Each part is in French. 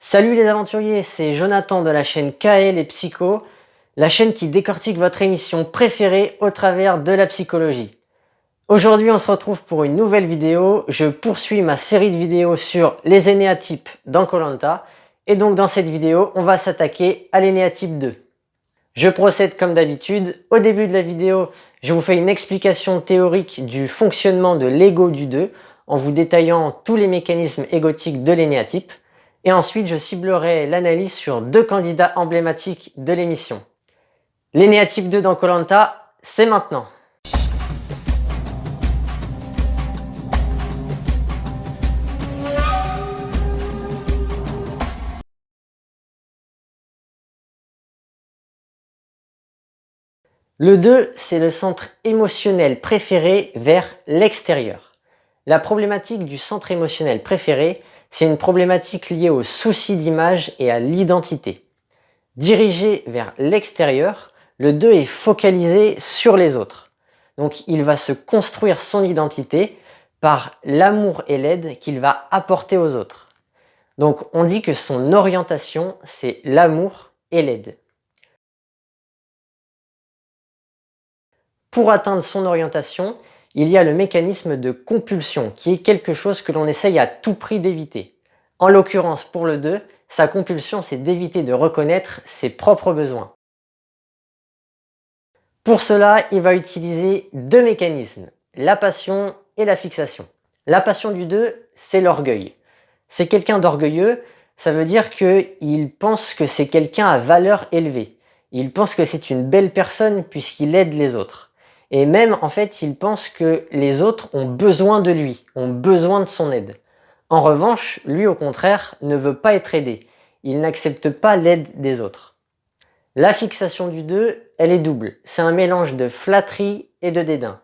Salut les aventuriers, c'est Jonathan de la chaîne KL et Psycho, la chaîne qui décortique votre émission préférée au travers de la psychologie. Aujourd'hui on se retrouve pour une nouvelle vidéo, je poursuis ma série de vidéos sur les énéatypes dans koh Lanta, et donc dans cette vidéo on va s'attaquer à l'énéatype 2. Je procède comme d'habitude, au début de la vidéo je vous fais une explication théorique du fonctionnement de l'ego du 2 en vous détaillant tous les mécanismes égotiques de l'énéatype. Et ensuite, je ciblerai l'analyse sur deux candidats emblématiques de l'émission. L'énéatype 2 dans koh Lanta, c'est maintenant. Le 2, c'est le centre émotionnel préféré vers l'extérieur. La problématique du centre émotionnel préféré, c'est une problématique liée au souci d'image et à l'identité. Dirigé vers l'extérieur, le 2 est focalisé sur les autres. Donc il va se construire son identité par l'amour et l'aide qu'il va apporter aux autres. Donc on dit que son orientation, c'est l'amour et l'aide. Pour atteindre son orientation, il y a le mécanisme de compulsion, qui est quelque chose que l'on essaye à tout prix d'éviter. En l'occurrence, pour le 2, sa compulsion, c'est d'éviter de reconnaître ses propres besoins. Pour cela, il va utiliser deux mécanismes, la passion et la fixation. La passion du 2, c'est l'orgueil. C'est quelqu'un d'orgueilleux, ça veut dire qu'il pense que c'est quelqu'un à valeur élevée. Il pense que c'est une belle personne puisqu'il aide les autres. Et même, en fait, il pense que les autres ont besoin de lui, ont besoin de son aide. En revanche, lui, au contraire, ne veut pas être aidé. Il n'accepte pas l'aide des autres. La fixation du 2, elle est double. C'est un mélange de flatterie et de dédain.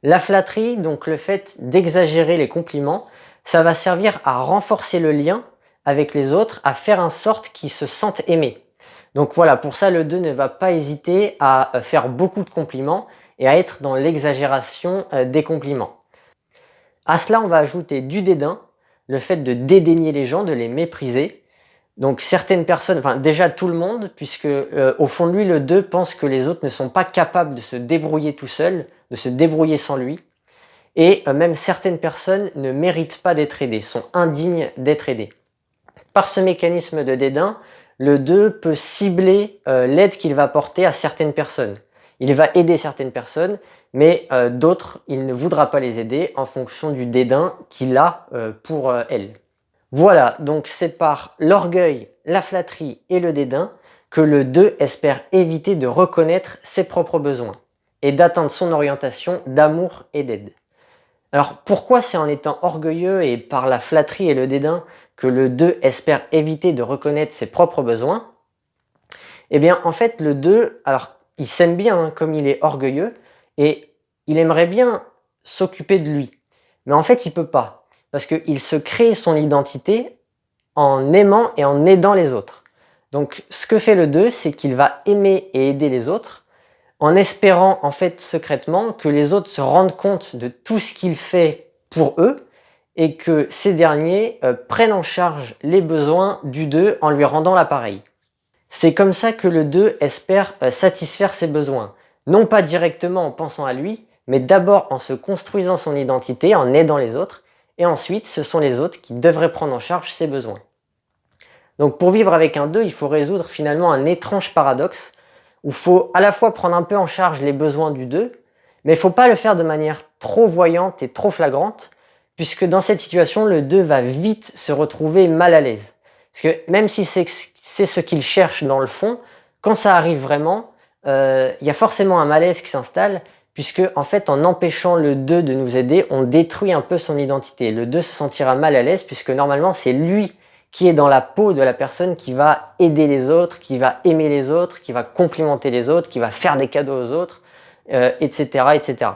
La flatterie, donc le fait d'exagérer les compliments, ça va servir à renforcer le lien avec les autres, à faire en sorte qu'ils se sentent aimés. Donc voilà, pour ça, le 2 ne va pas hésiter à faire beaucoup de compliments et à être dans l'exagération des compliments. À cela, on va ajouter du dédain, le fait de dédaigner les gens, de les mépriser. Donc certaines personnes, enfin déjà tout le monde, puisque au fond de lui, le 2 pense que les autres ne sont pas capables de se débrouiller tout seuls, de se débrouiller sans lui. Et même certaines personnes ne méritent pas d'être aidées, sont indignes d'être aidées. Par ce mécanisme de dédain, le 2 peut cibler l'aide qu'il va apporter à certaines personnes. Il va aider certaines personnes, mais d'autres, il ne voudra pas les aider en fonction du dédain qu'il a pour elles. Voilà, donc c'est par l'orgueil, la flatterie et le dédain que le 2 espère éviter de reconnaître ses propres besoins et d'atteindre son orientation d'amour et d'aide. Alors pourquoi c'est en étant orgueilleux et par la flatterie et le dédain que le 2 espère éviter de reconnaître ses propres besoins? Eh bien en fait le 2, alors il s'aime bien comme il est orgueilleux et il aimerait bien s'occuper de lui. Mais en fait il peut pas parce qu'il se crée son identité en aimant et en aidant les autres. Donc ce que fait le 2, c'est qu'il va aimer et aider les autres en espérant en fait secrètement que les autres se rendent compte de tout ce qu'il fait pour eux et que ces derniers prennent en charge les besoins du 2 en lui rendant l'appareil. C'est comme ça que le 2 espère satisfaire ses besoins. Non pas directement en pensant à lui, mais d'abord en se construisant son identité, en aidant les autres, et ensuite ce sont les autres qui devraient prendre en charge ses besoins. Donc pour vivre avec un 2, il faut résoudre finalement un étrange paradoxe, où il faut à la fois prendre un peu en charge les besoins du 2, mais il ne faut pas le faire de manière trop voyante et trop flagrante, puisque dans cette situation, le 2 va vite se retrouver mal à l'aise. Parce que même si c'est ce qu'il cherche dans le fond, quand ça arrive vraiment, il y a forcément un malaise qui s'installe, puisque en fait en empêchant le 2 de nous aider, on détruit un peu son identité. Le 2 se sentira mal à l'aise, puisque normalement c'est lui qui est dans la peau de la personne qui va aider les autres, qui va aimer les autres, qui va complimenter les autres, qui va faire des cadeaux aux autres, etc., etc.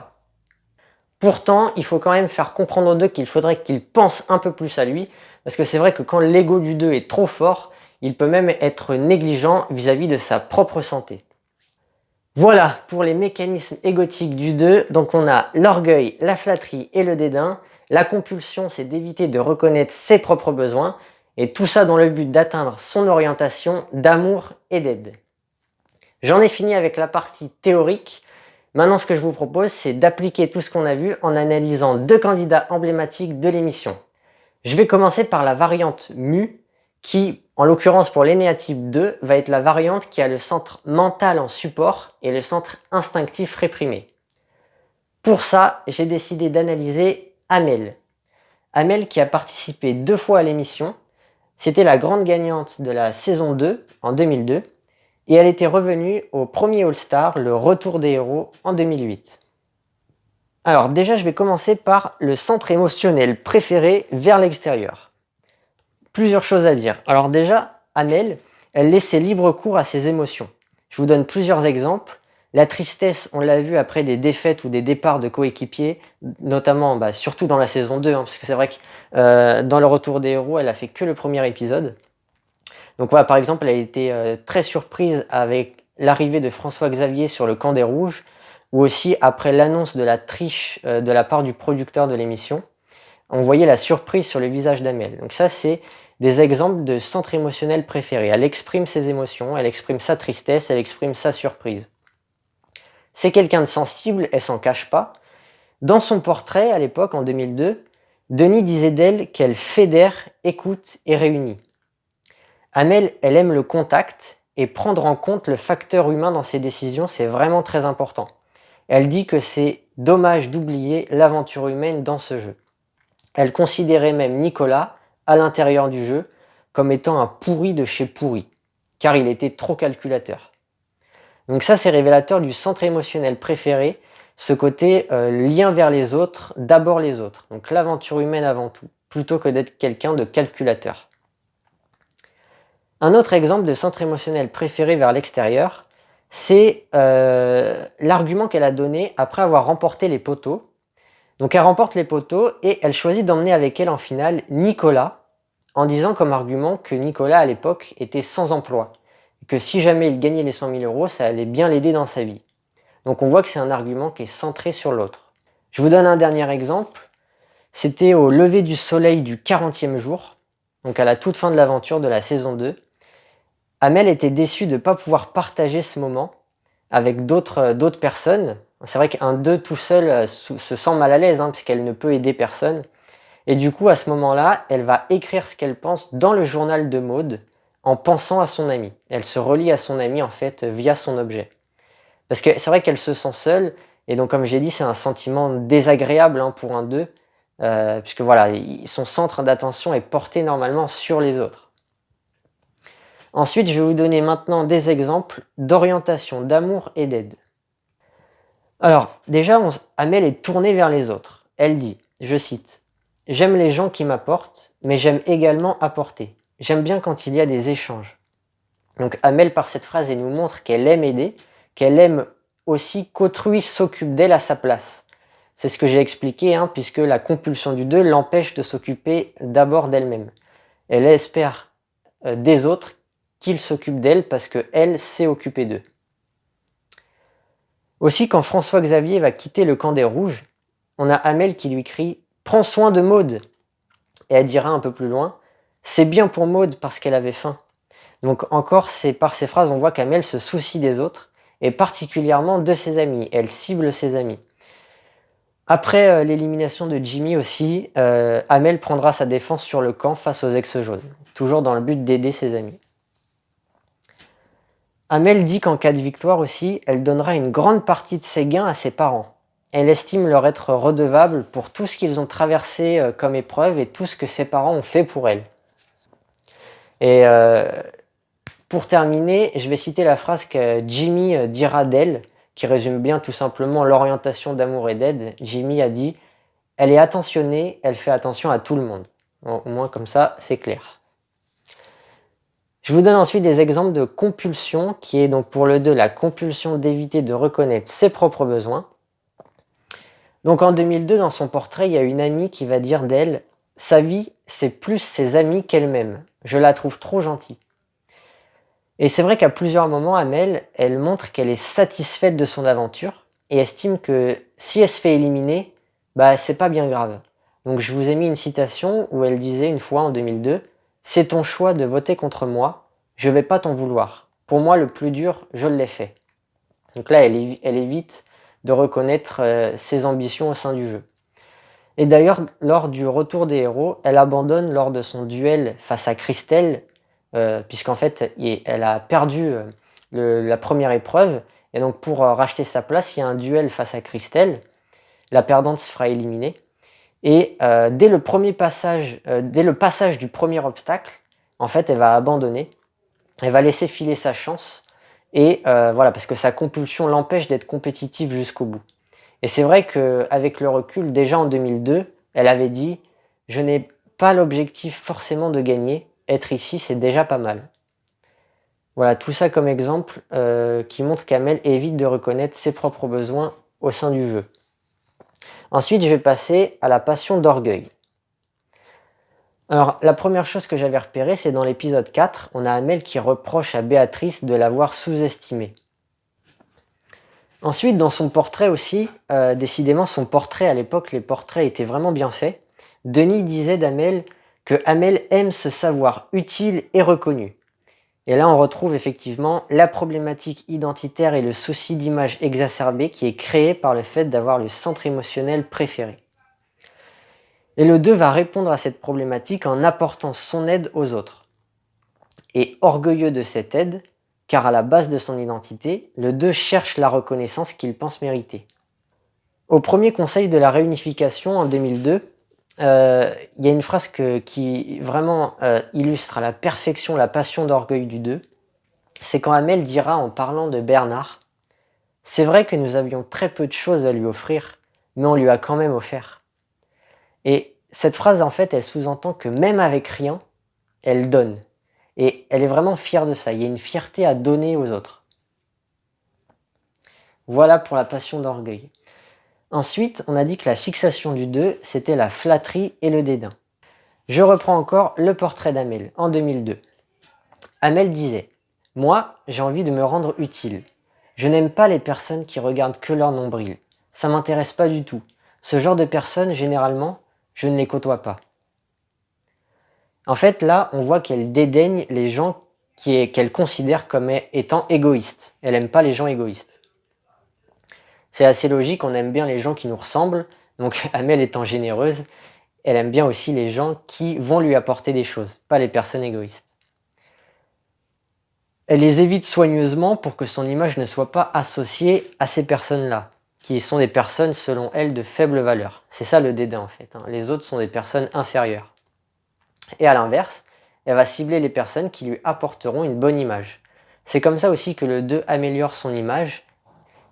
Pourtant, il faut quand même faire comprendre au 2 qu'il faudrait qu'il pense un peu plus à lui, parce que c'est vrai que quand l'ego du 2 est trop fort, il peut même être négligent vis-à-vis de sa propre santé. Voilà pour les mécanismes égotiques du 2. Donc on a l'orgueil, la flatterie et le dédain. La compulsion, c'est d'éviter de reconnaître ses propres besoins. et tout ça dans le but d'atteindre son orientation d'amour et d'aide. J'en ai fini avec la partie théorique. Maintenant, ce que je vous propose, c'est d'appliquer tout ce qu'on a vu en analysant 2 candidats emblématiques de l'émission. Je vais commencer par la variante mu, qui, en l'occurrence pour l'énéatype 2, va être la variante qui a le centre mental en support et le centre instinctif réprimé. Pour ça, j'ai décidé d'analyser Amel. Amel qui a participé 2 fois à l'émission, c'était la grande gagnante de la saison 2 en 2002, et elle était revenue au premier All-Star, le Retour des héros, en 2008. Alors déjà, je vais commencer par le centre émotionnel préféré vers l'extérieur. Plusieurs choses à dire. Alors déjà, Amel, elle laissait libre cours à ses émotions. Je vous donne plusieurs exemples. La tristesse, on l'a vu après des défaites ou des départs de coéquipiers, notamment, surtout dans la saison 2, parce que c'est vrai que dans le Retour des héros, elle a fait que le premier épisode. Donc voilà, par exemple, elle a été très surprise avec l'arrivée de François Xavier sur le camp des Rouges, ou aussi après l'annonce de la triche de la part du producteur de l'émission, on voyait la surprise sur le visage d'Amel. Donc ça, c'est des exemples de centre émotionnel préféré. Elle exprime ses émotions, elle exprime sa tristesse, elle exprime sa surprise. C'est quelqu'un de sensible, elle s'en cache pas. Dans son portrait, à l'époque, en 2002, Denis disait d'elle qu'elle fédère, écoute et réunit. Amel, elle aime le contact et prendre en compte le facteur humain dans ses décisions, c'est vraiment très important. Elle dit que c'est dommage d'oublier l'aventure humaine dans ce jeu. Elle considérait même Nicolas, à l'intérieur du jeu, comme étant un pourri de chez pourri, car il était trop calculateur. Donc ça, c'est révélateur du centre émotionnel préféré, ce côté lien vers les autres, d'abord les autres. Donc l'aventure humaine avant tout, plutôt que d'être quelqu'un de calculateur. Un autre exemple de centre émotionnel préféré vers l'extérieur, c'est l'argument qu'elle a donné après avoir remporté les poteaux. Donc elle remporte les poteaux et elle choisit d'emmener avec elle en finale Nicolas, en disant comme argument que Nicolas à l'époque était sans emploi, et que si jamais il gagnait les 100 000 euros, ça allait bien l'aider dans sa vie. Donc on voit que c'est un argument qui est centré sur l'autre. Je vous donne un dernier exemple, c'était au lever du soleil du 40e jour, donc à la toute fin de l'aventure de la saison 2. Amel était déçue de ne pas pouvoir partager ce moment avec d'autres personnes. C'est vrai qu'un d'eux tout seul se sent mal à l'aise, puisqu'elle ne peut aider personne. Et du coup, à ce moment-là, elle va écrire ce qu'elle pense dans le journal de Maud, en pensant à son ami. Elle se relie à son ami, en fait, via son objet. Parce que c'est vrai qu'elle se sent seule, et donc comme j'ai dit, c'est un sentiment désagréable pour un d'eux, puisque voilà, son centre d'attention est porté normalement sur les autres. Ensuite, je vais vous donner maintenant des exemples d'orientation, d'amour et d'aide. Alors, déjà, Amel est tournée vers les autres. Elle dit, je cite, « J'aime les gens qui m'apportent, mais j'aime également apporter. J'aime bien quand il y a des échanges. » Donc Amel, par cette phrase, elle nous montre qu'elle aime aider, qu'elle aime aussi qu'autrui s'occupe d'elle à sa place. C'est ce que j'ai expliqué, puisque la compulsion du 2 l'empêche de s'occuper d'abord d'elle-même. Elle espère des autres qu'ils s'occupent d'elle parce qu'elle sait occuper d'eux. Aussi, quand François Xavier va quitter le camp des Rouges, on a Amel qui lui crie « Prends soin de Maud !» Et elle dira un peu plus loin « C'est bien pour Maud parce qu'elle avait faim. » Donc encore, par ces phrases, on voit qu'Amel se soucie des autres, et particulièrement de ses amis. Elle cible ses amis. Après l'élimination de Jimmy aussi, Amel prendra sa défense sur le camp face aux ex-jaunes, toujours dans le but d'aider ses amis. Amel dit qu'en cas de victoire aussi, elle donnera une grande partie de ses gains à ses parents. Elle estime leur être redevable pour tout ce qu'ils ont traversé comme épreuve et tout ce que ses parents ont fait pour elle. Et pour terminer, je vais citer la phrase que Jimmy dira d'elle, qui résume bien tout simplement l'orientation d'amour et d'aide. Jimmy a dit « Elle est attentionnée, elle fait attention à tout le monde. » Au moins comme ça, c'est clair. Je vous donne ensuite des exemples de compulsion, qui est donc pour le 2 la compulsion d'éviter de reconnaître ses propres besoins. Donc en 2002, dans son portrait, il y a une amie qui va dire d'elle « Sa vie, c'est plus ses amis qu'elle-même. Je la trouve trop gentille. » Et c'est vrai qu'à plusieurs moments, Amel, elle montre qu'elle est satisfaite de son aventure et estime que si elle se fait éliminer, c'est pas bien grave. Donc je vous ai mis une citation où elle disait une fois en 2002 « C'est ton choix de voter contre moi, je vais pas t'en vouloir. Pour moi, le plus dur, je l'ai fait. Donc là, elle évite de reconnaître ses ambitions au sein du jeu. Et d'ailleurs, lors du retour des héros, elle abandonne lors de son duel face à Christelle, puisqu'en fait, elle a perdu la première épreuve. Et donc, pour racheter sa place, il y a un duel face à Christelle. La perdante se fera éliminer. Et dès le passage du premier obstacle, en fait, elle va abandonner. Elle va laisser filer sa chance. Et voilà, parce que sa compulsion l'empêche d'être compétitive jusqu'au bout. Et c'est vrai qu'avec le recul, déjà en 2002, elle avait dit « Je n'ai pas l'objectif forcément de gagner, être ici c'est déjà pas mal ». Voilà, tout ça comme exemple qui montre qu'Amel évite de reconnaître ses propres besoins au sein du jeu. Ensuite, je vais passer à la passion d'orgueil. Alors, la première chose que j'avais repérée, c'est dans l'épisode 4, on a Amel qui reproche à Béatrice de l'avoir sous-estimée. Ensuite, dans son portrait aussi, décidément son portrait à l'époque, les portraits étaient vraiment bien faits. Denis disait d'Amel que Amel aime se savoir utile et reconnu. Et là, on retrouve effectivement la problématique identitaire et le souci d'image exacerbé qui est créé par le fait d'avoir le centre émotionnel préféré. Et le 2 va répondre à cette problématique en apportant son aide aux autres. Et orgueilleux de cette aide, car à la base de son identité, le 2 cherche la reconnaissance qu'il pense mériter. Au premier conseil de la réunification en 2002, il y a une phrase qui vraiment illustre à la perfection la passion d'orgueil du 2. C'est quand Amel dira en parlant de Bernard « C'est vrai que nous avions très peu de choses à lui offrir, mais on lui a quand même offert. » Et cette phrase, en fait, elle sous-entend que même avec rien, elle donne. Et elle est vraiment fière de ça. Il y a une fierté à donner aux autres. Voilà pour la passion d'orgueil. Ensuite, on a dit que la fixation du 2, c'était la flatterie et le dédain. Je reprends encore le portrait d'Amel, en 2002. Amel disait « Moi, j'ai envie de me rendre utile. Je n'aime pas les personnes qui regardent que leur nombril. Ça m'intéresse pas du tout. Ce genre de personnes, généralement, je ne les côtoie pas. » En fait, là, on voit qu'elle dédaigne les gens qu'elle considère comme étant égoïstes. Elle n'aime pas les gens égoïstes. C'est assez logique, on aime bien les gens qui nous ressemblent. Donc Amel étant généreuse, elle aime bien aussi les gens qui vont lui apporter des choses, pas les personnes égoïstes. Elle les évite soigneusement pour que son image ne soit pas associée à ces personnes-là, qui sont des personnes, selon elle, de faible valeur. C'est ça le dédain en fait. Les autres sont des personnes inférieures. Et à l'inverse, elle va cibler les personnes qui lui apporteront une bonne image. C'est comme ça aussi que le 2 améliore son image,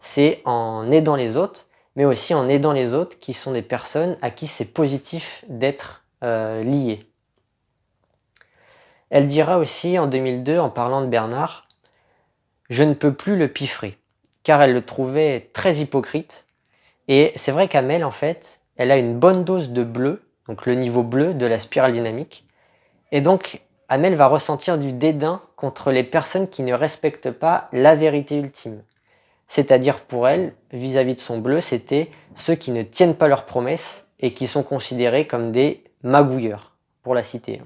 c'est en aidant les autres, mais aussi en aidant les autres qui sont des personnes à qui c'est positif d'être lié. Elle dira aussi en 2002, en parlant de Bernard, « Je ne peux plus le piffrer », car elle le trouvait très hypocrite. Et c'est vrai qu'Amel, en fait, elle a une bonne dose de bleu, donc le niveau bleu de la spirale dynamique. Et donc, Amel va ressentir du dédain contre les personnes qui ne respectent pas la vérité ultime. C'est-à-dire pour elle, vis-à-vis de son bleu, c'était ceux qui ne tiennent pas leurs promesses et qui sont considérés comme des magouilleurs, pour la citer.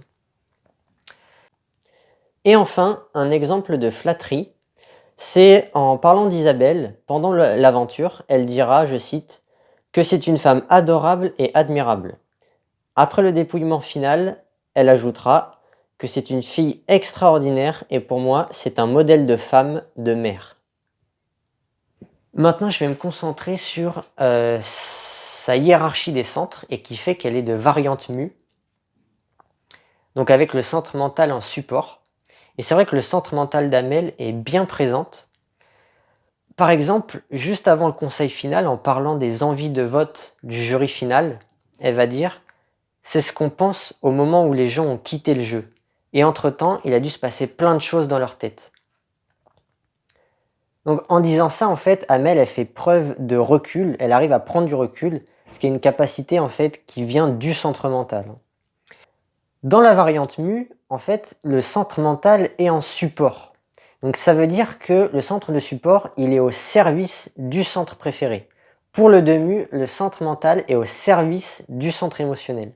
Et enfin, un exemple de flatterie, c'est en parlant d'Isabelle, pendant l'aventure, elle dira, je cite, « que c'est une femme adorable et admirable ». Après le dépouillement final, elle ajoutera que c'est une fille extraordinaire et pour moi, c'est un modèle de femme, de mère. Maintenant, je vais me concentrer sur sa hiérarchie des centres et qui fait qu'elle est de variante mu. Donc avec le centre mental en support. Et c'est vrai que le centre mental d'Amel est bien présente. Par exemple, juste avant le conseil final, en parlant des envies de vote du jury final, elle va dire « C'est ce qu'on pense au moment où les gens ont quitté le jeu. Et entre-temps, il a dû se passer plein de choses dans leur tête. » Donc en disant ça, en fait, Amel, elle fait preuve de recul, elle arrive à prendre du recul, ce qui est une capacité en fait qui vient du centre mental. Dans la variante mu, en fait, le centre mental est en support. Donc ça veut dire que le centre de support, il est au service du centre préféré. Pour le 2 mu, le centre mental est au service du centre émotionnel.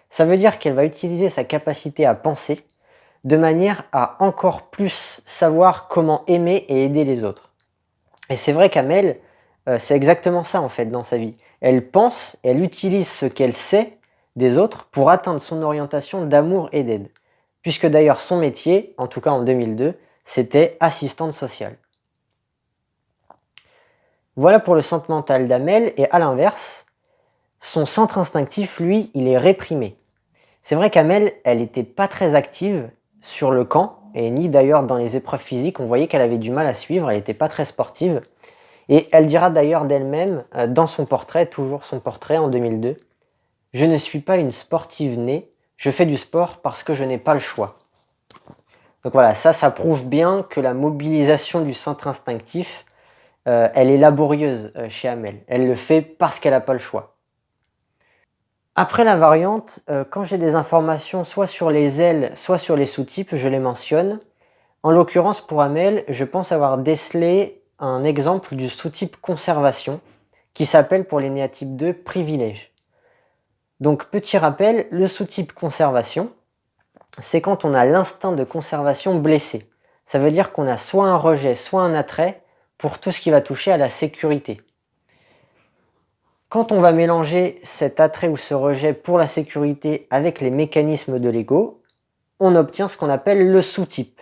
Ça veut dire qu'elle va utiliser sa capacité à penser de manière à encore plus savoir comment aimer et aider les autres. Et c'est vrai qu'Amel, c'est exactement ça en fait dans sa vie. Elle pense, elle utilise ce qu'elle sait des autres pour atteindre son orientation d'amour et d'aide. Puisque d'ailleurs son métier, en tout cas en 2002, c'était assistante sociale. Voilà pour le centre mental d'Amel, et à l'inverse, son centre instinctif, lui, il est réprimé. C'est vrai qu'Amel, elle n'était pas très active sur le camp, et ni d'ailleurs dans les épreuves physiques, on voyait qu'elle avait du mal à suivre, elle n'était pas très sportive. Et elle dira d'ailleurs d'elle-même, dans son portrait, toujours son portrait en 2002, « Je ne suis pas une sportive née, je fais du sport parce que je n'ai pas le choix. » Donc voilà, ça prouve bien que la mobilisation du centre instinctif, elle est laborieuse chez Amel. Elle le fait parce qu'elle n'a pas le choix. Après la variante, quand j'ai des informations soit sur les ailes, soit sur les sous-types, je les mentionne. En l'occurrence, pour Amel, je pense avoir décelé un exemple du sous-type conservation qui s'appelle pour les néatypes 2 privilège. Donc petit rappel, le sous-type conservation, c'est quand on a l'instinct de conservation blessé. Ça veut dire qu'on a soit un rejet, soit un attrait pour tout ce qui va toucher à la sécurité. Quand on va mélanger cet attrait ou ce rejet pour la sécurité avec les mécanismes de l'ego, on obtient ce qu'on appelle le sous-type.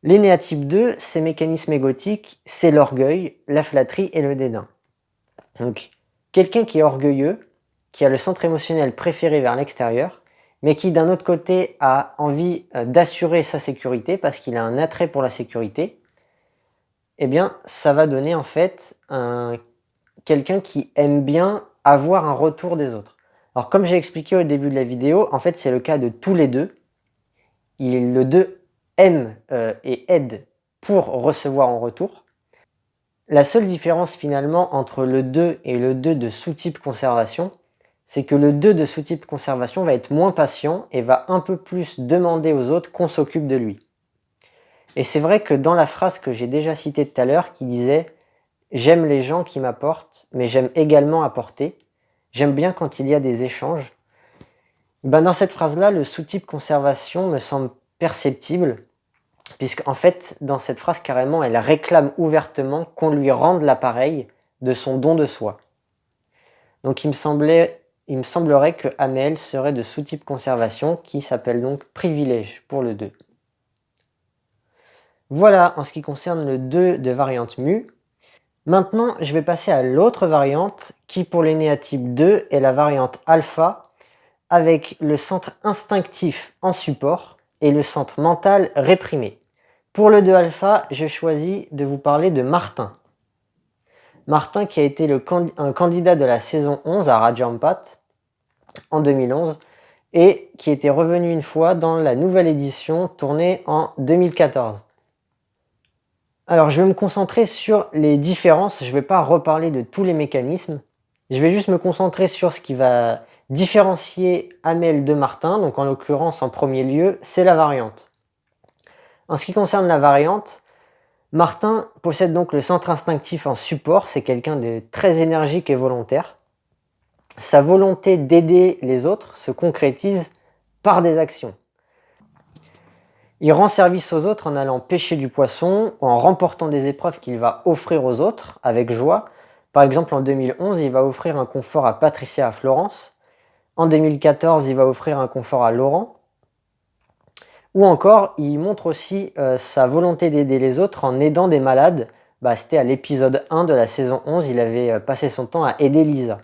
Les néatypes 2, ces mécanismes égotiques, c'est l'orgueil, la flatterie et le dédain. Donc, quelqu'un qui est orgueilleux, qui a le centre émotionnel préféré vers l'extérieur, mais qui d'un autre côté a envie d'assurer sa sécurité parce qu'il a un attrait pour la sécurité, eh bien, ça va donner en fait quelqu'un qui aime bien avoir un retour des autres. Alors, comme j'ai expliqué au début de la vidéo, en fait, c'est le cas de tous les deux. Le 2 aime et aide pour recevoir en retour. La seule différence finalement entre le 2 et le 2 de sous-type conservation, c'est que le 2 de sous-type conservation va être moins patient et va un peu plus demander aux autres qu'on s'occupe de lui. Et c'est vrai que dans la phrase que j'ai déjà citée tout à l'heure qui disait « J'aime les gens qui m'apportent, mais j'aime également apporter. J'aime bien quand il y a des échanges. » Ben dans cette phrase-là, le sous-type conservation me semble perceptible, puisqu'en fait, dans cette phrase, carrément, elle réclame ouvertement qu'on lui rende l'appareil de son don de soi. Donc il me semblerait que Amel serait de sous-type conservation, qui s'appelle donc privilège pour le 2. Voilà en ce qui concerne le 2 de variante mu. Maintenant, je vais passer à l'autre variante, qui pour les néatypes 2 est la variante alpha, avec le centre instinctif en support et le centre mental réprimé. Pour le 2 alpha, j'ai choisi de vous parler de Martin. Martin qui a été un candidat de la saison 11 à Rajampat en 2011 et qui était revenu une fois dans la nouvelle édition tournée en 2014. Alors je vais me concentrer sur les différences, je ne vais pas reparler de tous les mécanismes, je vais juste me concentrer sur ce qui va différencier Amel de Martin, donc en l'occurrence en premier lieu, c'est la variante. En ce qui concerne la variante, Martin possède donc le centre instinctif en support, c'est quelqu'un de très énergique et volontaire. Sa volonté d'aider les autres se concrétise par des actions. Il rend service aux autres en allant pêcher du poisson ou en remportant des épreuves qu'il va offrir aux autres avec joie. Par exemple, en 2011, il va offrir un confort à Patricia à Florence. En 2014, il va offrir un confort à Laurent. Ou encore, il montre aussi sa volonté d'aider les autres en aidant des malades. C'était à l'épisode 1 de la saison 11, il avait passé son temps à aider Lisa.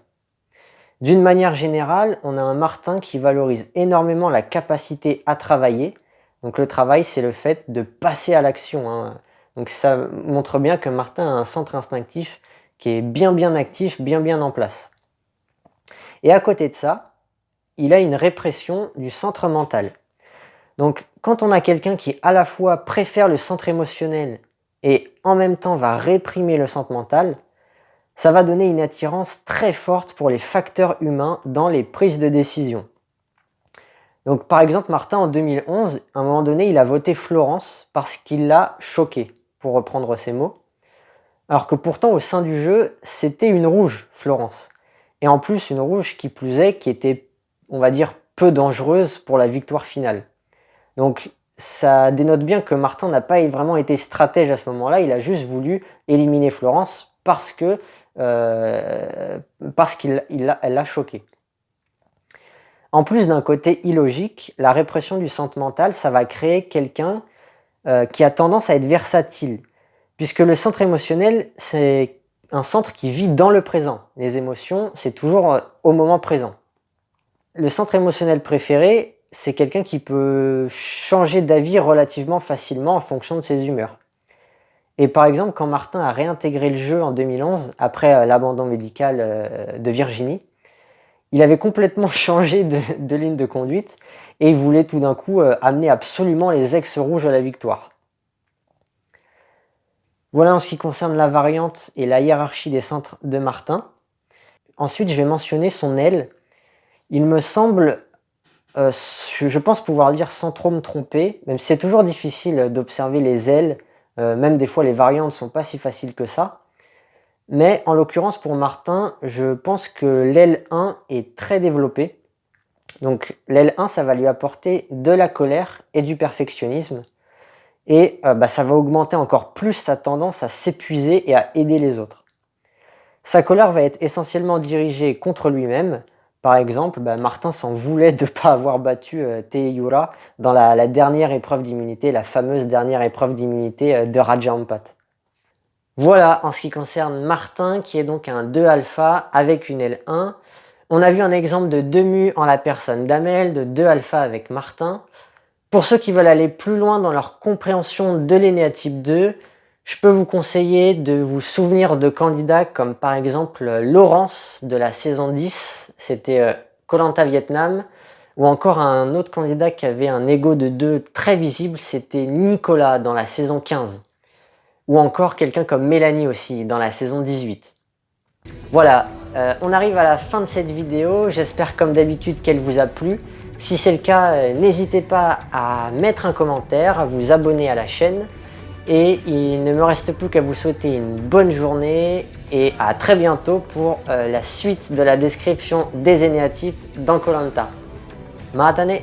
D'une manière générale, on a un Martin qui valorise énormément la capacité à travailler. Donc le travail, c'est le fait de passer à l'action. Donc ça montre bien que Martin a un centre instinctif qui est bien actif, bien en place. Et à côté de ça, il a une répression du centre mental. Donc quand on a quelqu'un qui à la fois préfère le centre émotionnel et en même temps va réprimer le centre mental, ça va donner une attirance très forte pour les facteurs humains dans les prises de décision. Donc par exemple, Martin en 2011, à un moment donné, il a voté Florence parce qu'il l'a choqué, pour reprendre ses mots. Alors que pourtant, au sein du jeu, c'était une rouge, Florence. Et en plus, une rouge qui plus est, qui était, on va dire, peu dangereuse pour la victoire finale. Donc ça dénote bien que Martin n'a pas vraiment été stratège à ce moment-là, il a juste voulu éliminer Florence parce qu'elle l'a choqué. En plus d'un côté illogique, la répression du centre mental, ça va créer quelqu'un qui a tendance à être versatile, puisque le centre émotionnel, c'est un centre qui vit dans le présent. Les émotions, c'est toujours au moment présent. Le centre émotionnel préféré, c'est quelqu'un qui peut changer d'avis relativement facilement en fonction de ses humeurs. Et par exemple, quand Martin a réintégré le jeu en 2011, après l'abandon médical de Virginie, il avait complètement changé de ligne de conduite et il voulait tout d'un coup amener absolument les ex-rouges à la victoire. Voilà en ce qui concerne la variante et la hiérarchie des centres de Martin. Ensuite, je vais mentionner son aile. Il me semble, je pense pouvoir le dire sans trop me tromper, même si c'est toujours difficile d'observer les ailes, même des fois les variantes ne sont pas si faciles que ça. Mais en l'occurrence pour Martin, je pense que l'aile 1 est très développée. Donc l'aile 1, ça va lui apporter de la colère et du perfectionnisme. Et ça va augmenter encore plus sa tendance à s'épuiser et à aider les autres. Sa colère va être essentiellement dirigée contre lui-même. Par exemple, Martin s'en voulait de ne pas avoir battu Taeyura dans la dernière épreuve d'immunité, la fameuse dernière épreuve d'immunité de Raja Ampat. Voilà en ce qui concerne Martin, qui est donc un 2 alpha avec une L1. On a vu un exemple de 2 mu en la personne d'Amel, de 2 alpha avec Martin. Pour ceux qui veulent aller plus loin dans leur compréhension de l'énéatype 2, je peux vous conseiller de vous souvenir de candidats comme par exemple Laurence de la saison 10, c'était Koh Lanta Vietnam, ou encore un autre candidat qui avait un ego de 2 très visible, c'était Nicolas dans la saison 15. Ou encore quelqu'un comme Mélanie aussi, dans la saison 18. Voilà, on arrive à la fin de cette vidéo, j'espère comme d'habitude qu'elle vous a plu. Si c'est le cas, n'hésitez pas à mettre un commentaire, à vous abonner à la chaîne. Et il ne me reste plus qu'à vous souhaiter une bonne journée et à très bientôt pour la suite de la description des énéatypes dans Koh Lanta. Matane!